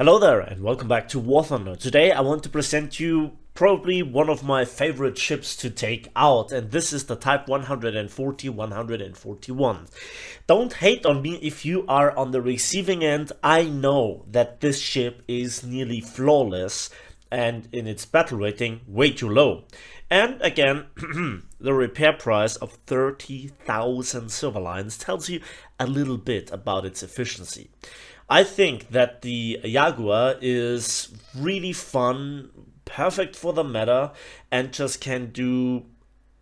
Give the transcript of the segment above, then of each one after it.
Hello there and welcome back to War Thunder. Today I want to present you probably one of my favorite ships to take out, and this is the Type 140-141. Don't hate on me if you are on the receiving end. I know that this ship is nearly flawless and in its battle rating way too low. And again, the repair price of 30,000 silver lines tells you a little bit about its efficiency. I think that the Jaguar is really fun, perfect for the meta, and just can do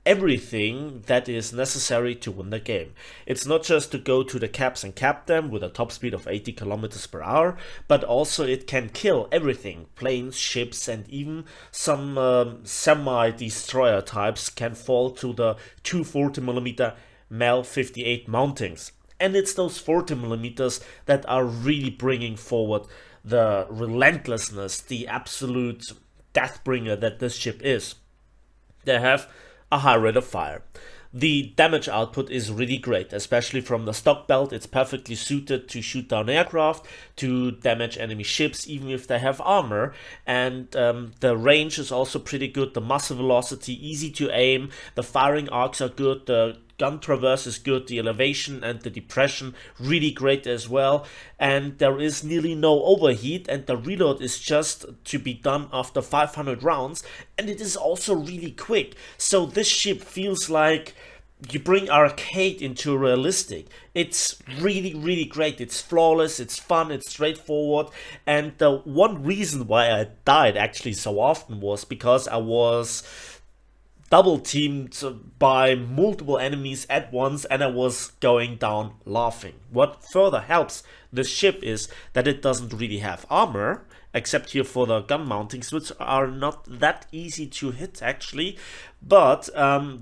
everything that is necessary to win the game. It's not just to go to the caps and cap them with a top speed of 80 kilometers per hour, but also it can kill everything. Planes, ships, and even some semi-destroyer types can fall to the 240mm Mel 58 mountings. And it's those 40mm that are really bringing forward the relentlessness, the absolute deathbringer that this ship is. They have a high rate of fire. The damage output is really great, especially from the stock belt. It's perfectly suited to shoot down aircraft, to damage enemy ships, even if they have armor. And the range is also pretty good. The muzzle velocity, easy to aim. The firing arcs are good. The gun traverse is good, the elevation and the depression really great as well, and there is nearly no overheat, and the reload is just to be done after 500 rounds, and it is also really quick. So this ship feels like you bring arcade into realistic. It's really great. It's flawless, it's fun, it's straightforward. And the one reason why I died actually so often was because I was double teamed by multiple enemies at once and I was going down laughing. What further helps this ship is that it doesn't really have armor, except here for the gun mountings, which are not that easy to hit actually, but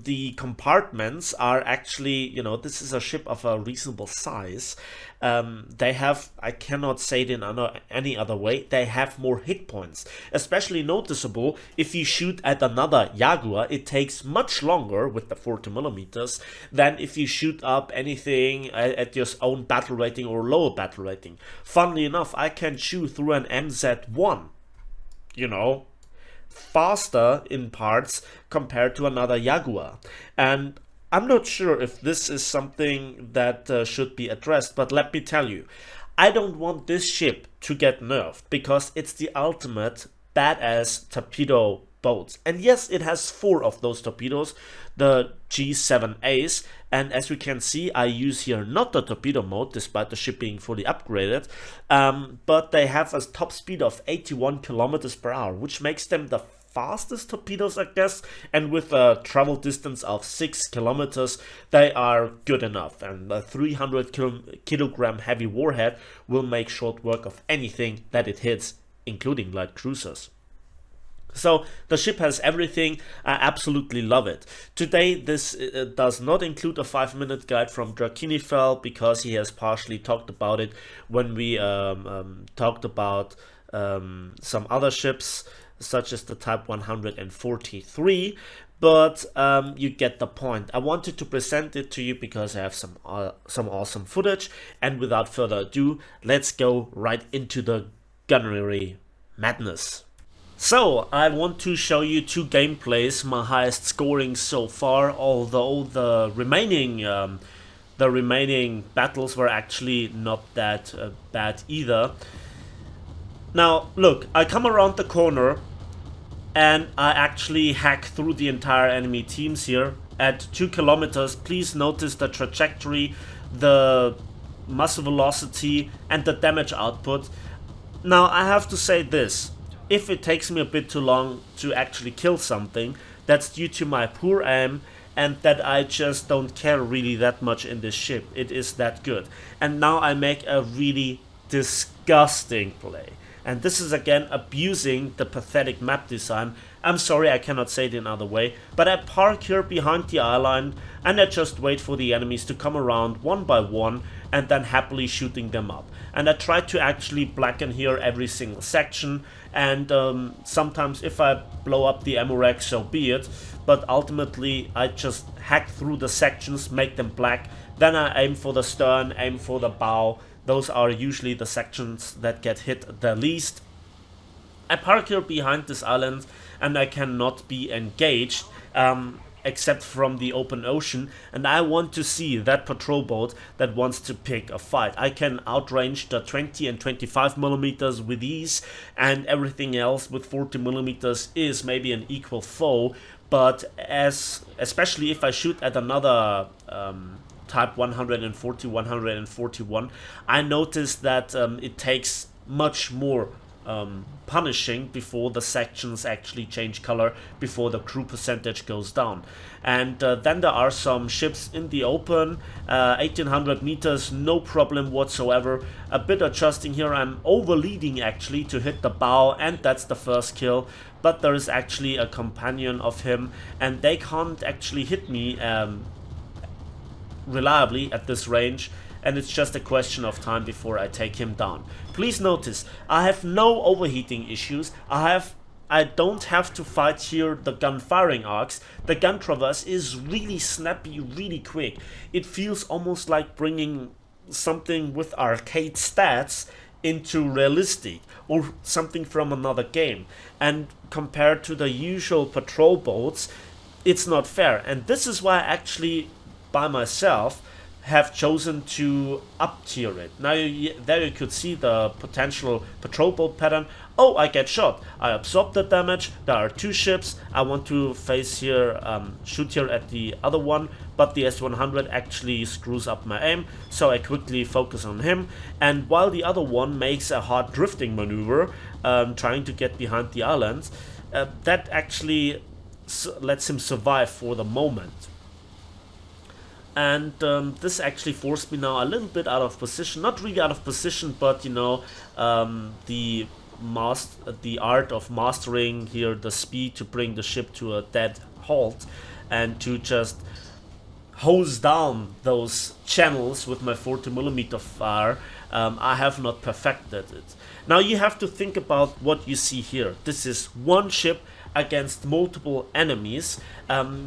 the compartments are actually, you know, this is a ship of a reasonable size. They have, I cannot say it in any other way, they have more hit points. Especially noticeable if you shoot at another Jaguar, it takes much longer with the 40mm than if you shoot up anything at your own battle rating or lower battle rating. Funnily enough, I can shoot through an MZ1, you know, faster in parts compared to another Jaguar. And I'm not sure if this is something that should be addressed, but let me tell you, I don't want this ship to get nerfed because it's the ultimate badass torpedo boat. And yes, it has 4 of those torpedoes, the G7As, and as we can see, I use here not the torpedo mode despite the ship being fully upgraded, but they have a top speed of 81 kilometers per hour, which makes them the fastest torpedoes, I guess, and with a travel distance of 6 kilometers, they are good enough, and the 300 kilogram heavy warhead will make short work of anything that it hits, including light cruisers. So the ship has everything. I absolutely love it. Today this does not include a 5-minute guide from Dakka because he has partially talked about it when we talked about some other ships such as the Type 143, but you get the point. I wanted to present it to you because I have some awesome footage, and without further ado, let's go right into the Gunnery madness. So, I want to show you 2 gameplays, my highest scoring so far, although the remaining battles were actually not that bad either. Now, look, I come around the corner and I actually hack through the entire enemy teams here at 2 kilometers. Please notice the trajectory, the muzzle velocity, and the damage output. Now, I have to say this. If it takes me a bit too long to actually kill something, that's due to my poor aim and that I just don't care really that much in this ship. It is that good. And now I make a really disgusting play. And this is again abusing the pathetic map design. I'm sorry, I cannot say it in another way, but I park here behind the island and I just wait for the enemies to come around one by one and then happily shooting them up. And I try to actually blacken here every single section, and sometimes if I blow up the ammo rack, so be it, but ultimately I just hack through the sections, make them black, then I aim for the stern, aim for the bow, Those are usually the sections that get hit the least. I park here behind this island and I cannot be engaged except from the open ocean, and I want to see that patrol boat that wants to pick a fight. I can outrange the 20 and 25 millimeters with ease, and everything else with 40 millimeters is maybe an equal foe, but especially if I shoot at another type 140, 141, I noticed that it takes much more punishing before the sections actually change color, before the crew percentage goes down. And then there are some ships in the open, 1800 meters, no problem whatsoever. A bit adjusting here, I'm overleading actually to hit the bow, and that's the first kill. But there is actually a companion of him, and they can't actually hit me reliably at this range, and it's just a question of time before I take him down. Please notice, I have no overheating issues. I don't have to fight here the gun firing arcs. The gun traverse is really snappy, really quick. It feels almost like bringing something with arcade stats into realistic, or something from another game. And compared to the usual patrol boats, it's not fair. And this is why I actually, by myself, have chosen to up tier it. Now there you could see the potential patrol boat pattern. Oh, I get shot. I absorb the damage. There are two ships. I want to face here, shoot here at the other one, but the S100 actually screws up my aim, so I quickly focus on him. And while the other one makes a hard drifting maneuver, trying to get behind the island, that actually lets him survive for the moment. And this actually forced me now a little bit out of position. Not really out of position, but you know, the art of mastering here the speed to bring the ship to a dead halt, and to just hose down those channels with my 40mm fire. I have not perfected it. Now you have to think about what you see here. This is one ship against multiple enemies,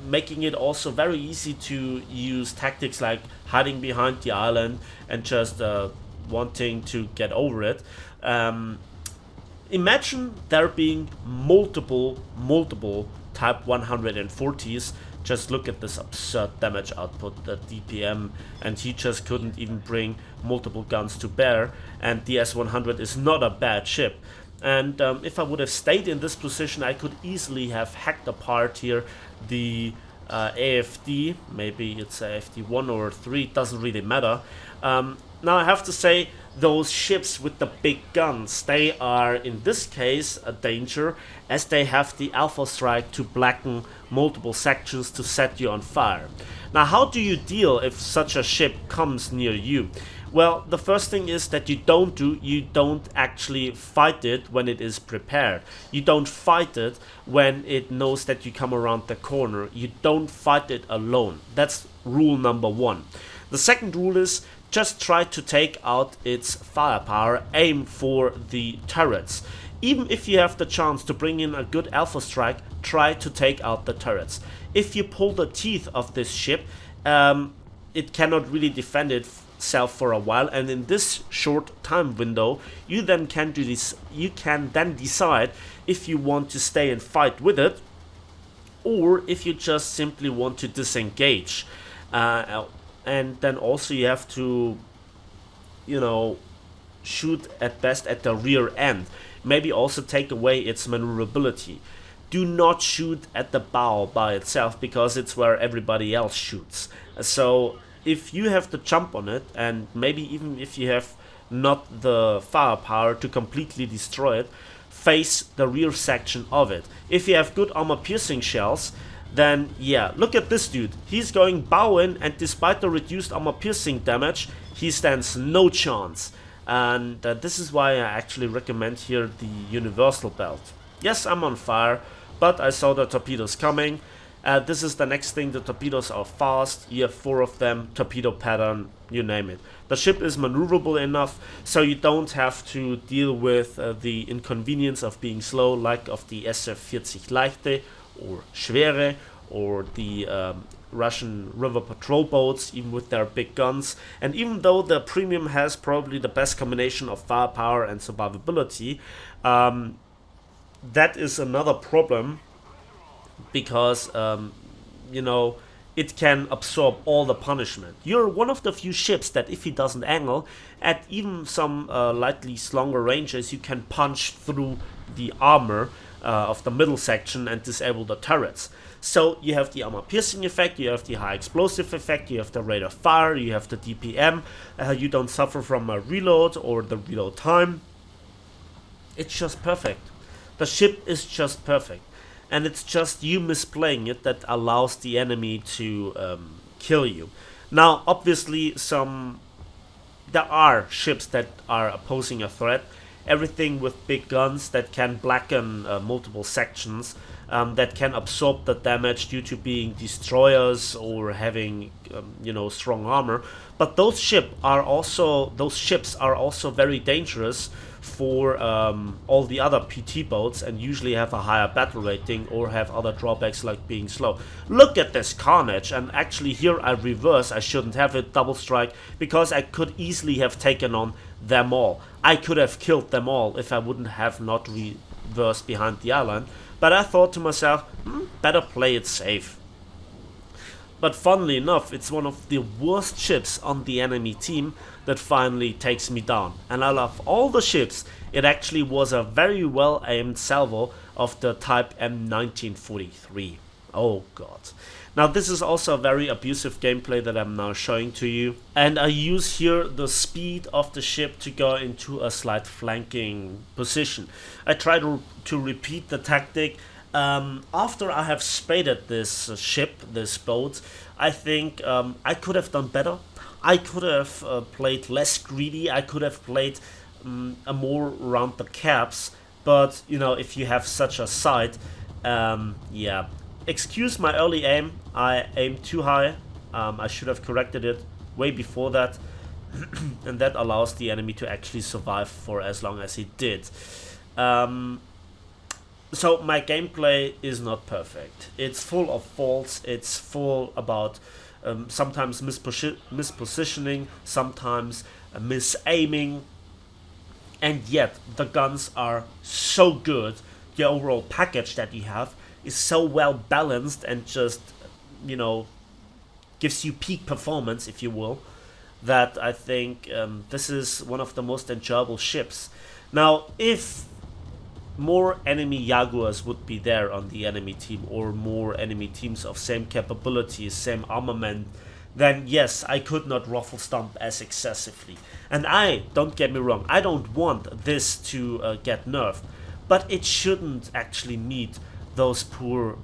making it also very easy to use tactics like hiding behind the island and just wanting to get over it. Imagine there being multiple type 140s. Just look at this absurd damage output, the DPM, and he just couldn't even bring multiple guns to bear, and the S100 is not a bad ship. And if I would have stayed in this position, I could easily have hacked apart here the AFD. Maybe it's AFD 1 or 3, it doesn't really matter. Now I have to say, those ships with the big guns, they are in this case a danger, as they have the Alpha Strike to blacken multiple sections to set you on fire. Now how do you deal if such a ship comes near you? Well, the first thing is that you don't actually fight it when it is prepared. You don't fight it when it knows that you come around the corner. You don't fight it alone. That's rule number one. The second rule is just try to take out its firepower, aim for the turrets. Even if you have the chance to bring in a good Alpha Strike, try to take out the turrets. If you pull the teeth of this ship, it cannot really defend itself for a while, and in this short time window you then can decide if you want to stay and fight with it, or if you just simply want to disengage. And then also you have to, you know, shoot at best at the rear end. Maybe also take away its maneuverability. Do not shoot at the bow by itself, because it's where everybody else shoots. So if you have to jump on it, and maybe even if you have not the firepower to completely destroy it, face the rear section of it. If you have good armor piercing shells, then yeah, look at this dude. He's going bow in, and despite the reduced armor piercing damage, he stands no chance. And this is why I actually recommend here the universal belt. Yes, I'm on fire, but I saw the torpedoes coming. This is the next thing. The torpedoes are fast. You have 4 of them, torpedo pattern, you name it. The ship is maneuverable enough, so you don't have to deal with the inconvenience of being slow, like of the SF-40 Leichte or Schwere, or the Russian river patrol boats, even with their big guns. And even though the premium has probably the best combination of firepower and survivability, that is another problem because you know, it can absorb all the punishment. You're one of the few ships that if he doesn't angle, at even some lightly longer ranges, you can punch through the armor of the middle section and disable the turrets. So you have the armor piercing effect, you have the high explosive effect, you have the rate of fire, you have the DPM, you don't suffer from a reload or the reload time. It's just perfect. The ship is just perfect. And it's just you misplaying it that allows the enemy to kill you. Now, obviously, there are ships that are posing a threat. Everything with big guns that can blacken multiple sections, that can absorb the damage due to being destroyers or having, strong armor. But those ships are also very dangerous for all the other PT boats and usually have a higher battle rating or have other drawbacks like being slow. Look at this carnage, and actually here I reverse. I shouldn't have it double strike because I could easily have taken on them all. I could have killed them all if I wouldn't have not reversed behind the island, but I thought to myself, better play it safe. But funnily enough, it's one of the worst ships on the enemy team that finally takes me down. And out of all the ships, it actually was a very well aimed salvo of the type M1943. Oh god. Now this is also a very abusive gameplay that I'm now showing to you. And I use here the speed of the ship to go into a slight flanking position. I try to repeat the tactic. After I have spaded this this boat, I think I could have done better. I could have played less greedy. I could have played more around the caps. But, if you have such a sight, yeah. Excuse my early aim. I aimed too high. I should have corrected it way before that. And that allows the enemy to actually survive for as long as he did. So my gameplay is not perfect. It's full of faults. It's full about sometimes mispositioning, sometimes misaiming, and yet the guns are so good. The overall package that you have is so well balanced and just, gives you peak performance, if you will, that I think this is one of the most enjoyable ships. Now, if more enemy Jaguars would be there on the enemy team, or more enemy teams of same capabilities, same armament, then yes, I could not ruffle stomp as excessively. And don't get me wrong, I don't want this to get nerfed, but it shouldn't actually meet those poor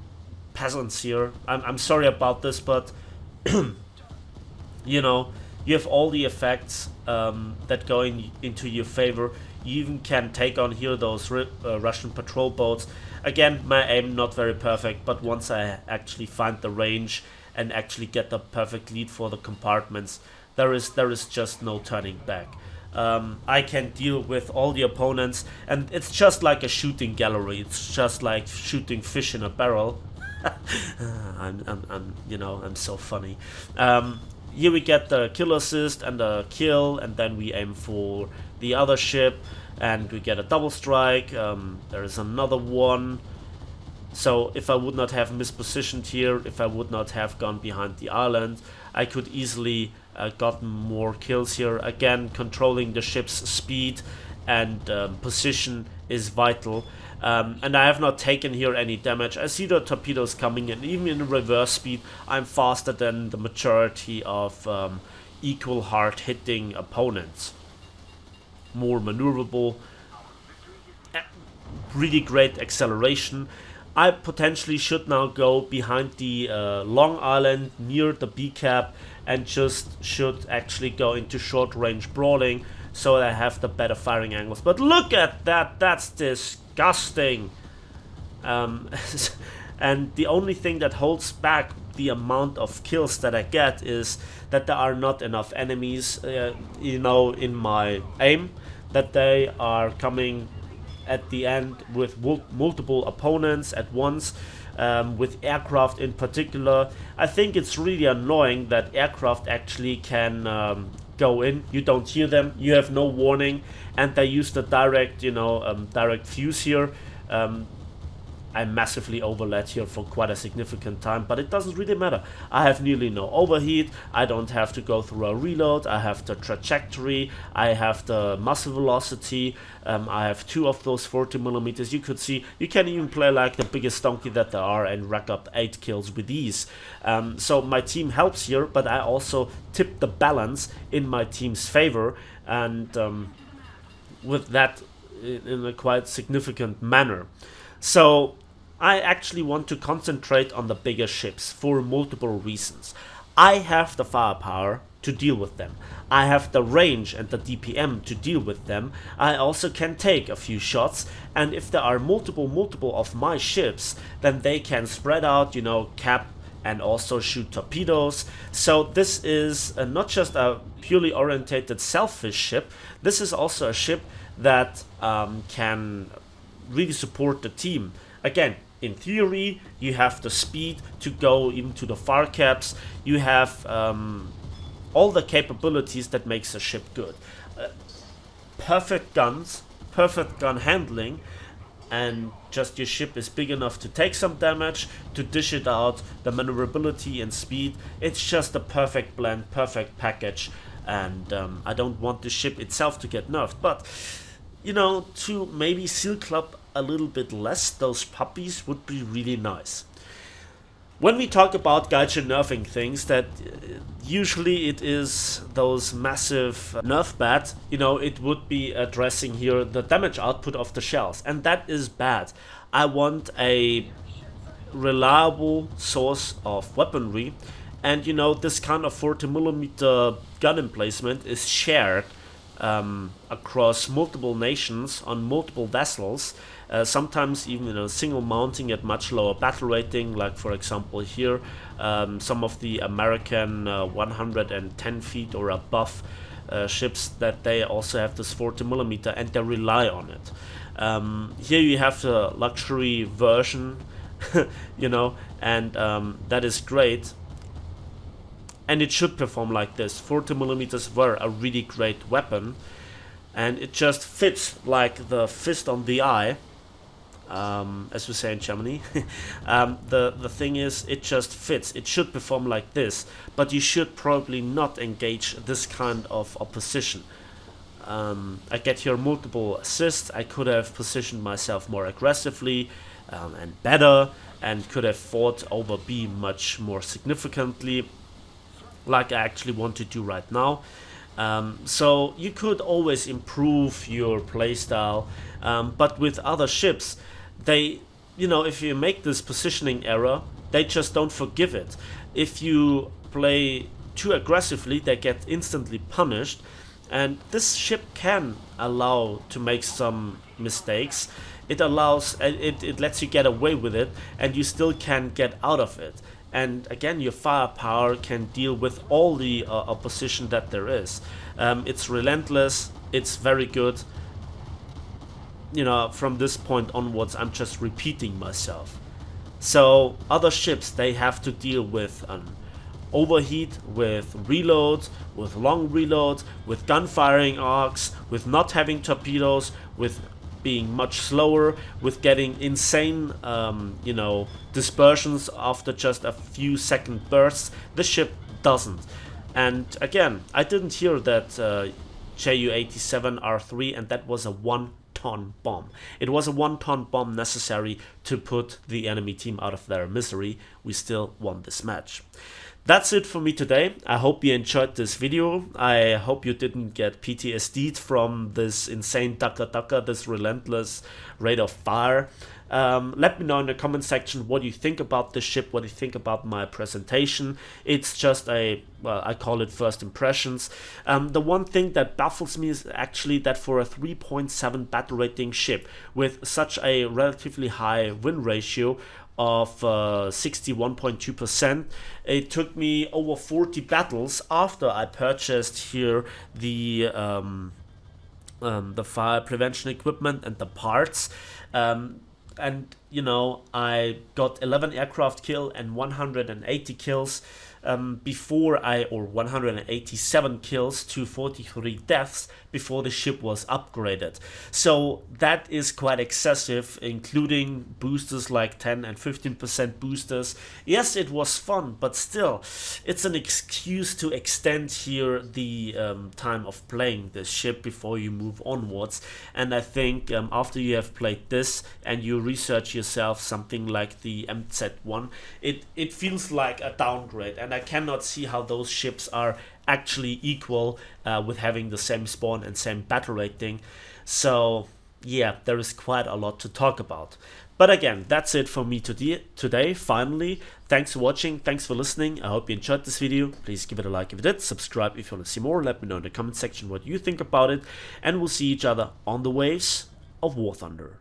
peasants here. I'm sorry about this, but you have all the effects that go into your favor. You even can take on here those Russian patrol boats. Again, my aim not very perfect, but once I actually find the range and actually get the perfect lead for the compartments, there is just no turning back. I can deal with all the opponents, and it's just like a shooting gallery. It's just like shooting fish in a barrel. I'm so funny. Here we get the kill assist and the kill, and then we aim for the other ship, and we get a double strike. There is another one. So if I would not have mispositioned here, if I would not have gone behind the island, I could easily gotten more kills here. Again, controlling the ship's speed and position is vital. And I have not taken here any damage. I see the torpedoes coming, and even in reverse speed, I'm faster than the majority of equal hard hitting opponents. More maneuverable, really great acceleration. I potentially should now go behind the long island near the B cap and just should actually go into short range brawling so that I have the better firing angles. But look at that, that's disgusting. And the only thing that holds back the amount of kills that I get is that there are not enough enemies, in my aim, that they are coming at the end with multiple opponents at once. with aircraft in particular. I think it's really annoying that aircraft actually can go in. You don't hear them, you have no warning, and they use the direct, direct fuse here. I massively overled here for quite a significant time, but it doesn't really matter. I have nearly no overheat, I don't have to go through a reload, I have the trajectory, I have the muzzle velocity, I have 2 of those 40mm. You could see, you can even play like the biggest donkey that there are and rack up 8 kills with ease. So my team helps here, but I also tip the balance in my team's favor, and with that in a quite significant manner. So I actually want to concentrate on the bigger ships for multiple reasons. I have the firepower to deal with them. I have the range and the DPM to deal with them. I also can take a few shots, and if there are multiple of my ships, then they can spread out, cap and also shoot torpedoes. So this is not just a purely orientated selfish ship, this is also a ship that can really support the team. Again, in theory, you have the speed to go even to the far caps. You have all the capabilities that makes a ship good. Perfect guns, perfect gun handling, and just your ship is big enough to take some damage, to dish it out, the maneuverability and speed. It's just a perfect blend, perfect package, and I don't want the ship itself to get nerfed, but to maybe seal club a little bit less those puppies would be really nice. When we talk about gaijin nerfing things, that usually it is those massive nerf bats, it would be addressing here the damage output of the shells, and that is bad. I want a reliable source of weaponry, and this kind of 40mm gun emplacement is shared across multiple nations on multiple vessels, sometimes even single mounting at much lower battle rating, like for example here some of the American 110 feet or above ships, that they also have this 40mm and they rely on it. Here you have the luxury version, and that is great. And it should perform like this. 40mm were a really great weapon, and it just fits like the fist on the eye, as we say in Germany. The thing is, it just fits. It should perform like this, but you should probably not engage this kind of opposition. I get here multiple assists. I could have positioned myself more aggressively and better, and could have fought over B much more significantly, like I actually want to do right now. So you could always improve your playstyle, but with other ships, they, if you make this positioning error, they just don't forgive it. If you play too aggressively, they get instantly punished, and this ship can allow to make some mistakes. It lets you get away with it, and you still can get out of it. And again, your firepower can deal with all the opposition that there is. It's relentless, it's very good. From this point onwards, I'm just repeating myself. So other ships, they have to deal with an overheat, with reloads, with long reloads, with gun firing arcs, with not having torpedoes, with being much slower, with getting insane dispersions after just a few second bursts. This ship doesn't. And again, I didn't hear that Ju-87R3, and that was a 1-ton bomb. It was a 1-ton bomb necessary to put the enemy team out of their misery. We still won this match. That's it for me today. I hope you enjoyed this video. I hope you didn't get PTSD'd from this insane Dakka, this relentless rate of fire. Let me know in the comment section what you think about this ship, what you think about my presentation. It's just I call it first impressions. The one thing that baffles me is actually that for a 3.7 battle rating ship with such a relatively high win ratio of 61.2%, it took me over 40 battles after I purchased here the fire prevention equipment and the parts. and you know, I got 11 aircraft kill and 180 kills before or 187 kills to 43 deaths before the ship was upgraded. So that is quite excessive, including boosters like 10 and 15% boosters. Yes, it was fun, but still, it's an excuse to extend here the time of playing the ship before you move onwards. And I think after you have played this and you research yourself something like the MZ1, it feels like a downgrade, and I cannot see how those ships are actually equal with having the same spawn and same battle rating. So yeah, there is quite a lot to talk about. But again, that's it for me today. Finally, thanks for watching, thanks for listening. I hope you enjoyed this video. Please give it a like if you did, subscribe if you want to see more, let me know in the comment section what you think about it, and we'll see each other on the waves of War Thunder.